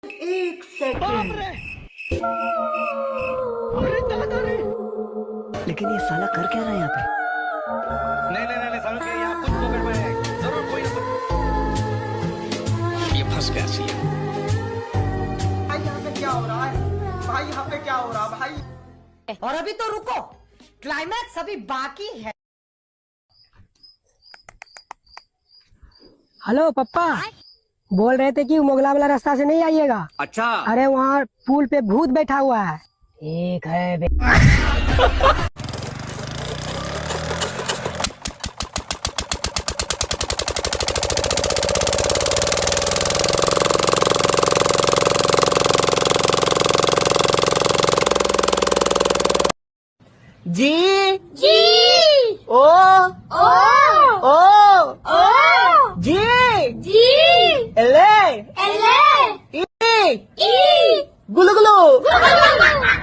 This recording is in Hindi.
एक सेकंड। लेकिन ये साला कर क्या रहा है यहाँ पे? नहीं समझ गए, यहाँ कुछ पकड़ में है जरूर, कोई ना कोई। ये फंस गया सी। भाई यहाँ पे क्या हो रहा है? भाई यहाँ पे क्या हो रहा है भाई? और अभी तो रुको, क्लाइमैक्स अभी बाकी है। हेलो पप्पा, बोल रहे थे कि मोगला वाला रास्ता से नहीं आइएगा। अच्छा, अरे वहाँ पुल पे भूत बैठा हुआ है। ठीक है जी जी ओ ओ ओ ओ जी जी एले एले ई ई गुलगुलू गुलगुलू